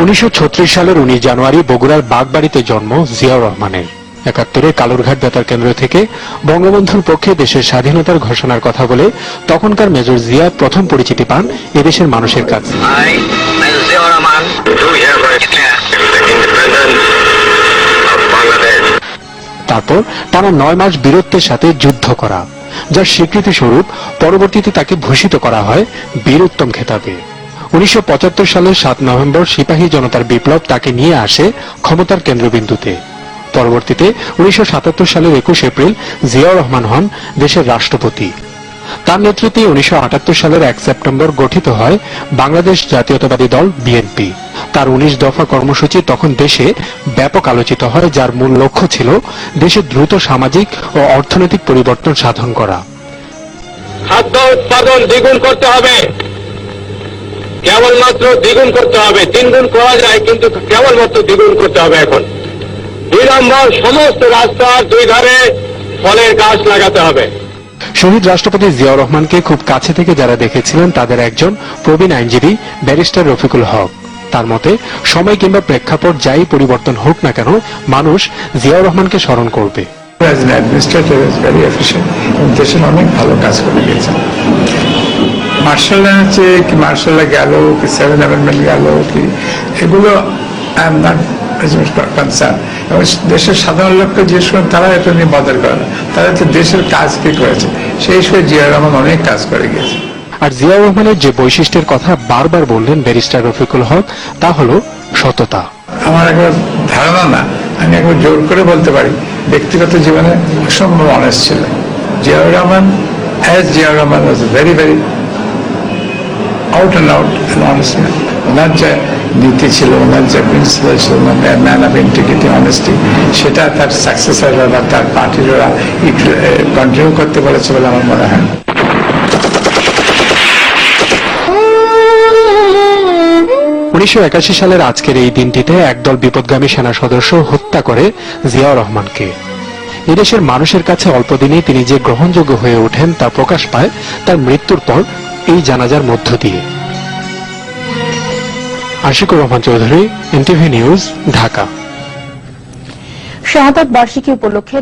1936 সালের 19 জানুয়ারি বগুড়ার বাগবাড়িতে জন্ম জিয়াউর রহমানের। 71-এ কালুরঘাট বেতার কেন্দ্র থেকে বঙ্গবন্ধুর পক্ষে দেশের স্বাধীনতার ঘোষণার কথা বলে তখনকার মেজর জিয়া প্রথম পরিচিতি পান এদেশের মানুষের কাছে। তারপর টানা 9 মাস বীরত্বের সাথে যুদ্ধ করা, যার স্বীকৃতি স্বরূপ পরবর্তীতে তাকে ভূষিত করা হয় বীরোত্তম খেতাবে। 1975 সালের 7 নভেম্বর সিপাহী জনতার বিপ্লব তাকে নিয়ে আসে ক্ষমতার কেন্দ্রবিন্দুতে। পরবর্তীতে 1977 সালের 21 এপ্রিল জিয়াউর রহমান হন দেশের রাষ্ট্রপতি। তার নেতৃত্বে 1978 সালের 1 সেপ্টেম্বর গঠিত হয় বাংলাদেশ জাতীয়তাবাদী দল বিএনপি। তার 19 দফা কর্মসূচি তখন দেশে ব্যাপক আলোচিত হয়, যার মূল লক্ষ্য ছিল দেশের দ্রুত সামাজিক ও অর্থনৈতিক পরিবর্তন সাধন করা। খাদ্য উৎপাদন দ্বিগুণ করতে হবে, কেবলমাত্র দ্বিগুণ করতে হবে। 3 গুণ করা যায়, কিন্তু কেবলমাত্র দ্বিগুণ করতে হবে। এখন 2 নম্বর, সমস্ত রাস্তার 2 ধারে ফলের গাছ লাগাতে হবে। শহীদ রাষ্ট্রপতি জিয়াউর রহমানকে খুব কাছে থেকে যারা দেখেছিলেন তাদের একজন প্রবীণ আইনজীবী ব্যারিস্টার রফিকুল হক। তার মতে, সময় কিংবা প্রেক্ষাপট যাই পরিবর্তন হোক না কেন, মানুষ জিয়াউর রহমানকে স্মরণ করবে। দেশের অনেক ভালো কাজ করে গেছেন। মার্শাল হচ্ছে কি, মার্শাল গেল কি, 7 অ্যামেন্ডমেন্ট গেল কি, এগুলো আই এম নট কনসার্ন। দেশের সাধারণ লোককে জিজ্ঞেস করেন, তারা এটা নিয়ে বদল করে না। তারা তো দেশের কাজ কি করেছে, সেই হিসেবে জিয়াউর রহমান অনেক কাজ করে গেছে। আর জিয়াউর রহমানের যে বৈশিষ্ট্যের কথা বারবার বললেন ব্যারিস্টার রফিকুল হক, তা হলো সততা। আমার একবার ধারণা না, আমি একবার জোর করে বলতে পারি, ব্যক্তিগত জীবনে অসম্ভব অনেস্ট ছিল Ziaur Rahman. As Ziaur Rahman was very very out and out and honest man. ওনার যে নীতি ছিল, ওনার যে প্রিন্সিপাল ছিল, ম্যান অফ ইন্টিগ্রিটি, অনেস্টি, সেটা তার সাকসেসররা বা তার পার্টিরা কন্টিনিউ করতে পেরেছে বলে আমার মনে হয়। 1981 সালের আজকের এই দিনটিতে একদল বিপদগামী সেনা সদস্য হত্যা করে জিয়াউর রহমানকে। এদেশের মানুষের কাছে অল্প দিনেই তিনি যে গ্রহণযোগ্য হয়ে ওঠেন তা প্রকাশ পায় তার মৃত্যুর পর এই জানাজার মধ্য দিয়ে। Ashikur Rahman Chowdhury, NTV news, Dhaka. শাহাদাত বার্ষিকী উপলক্ষে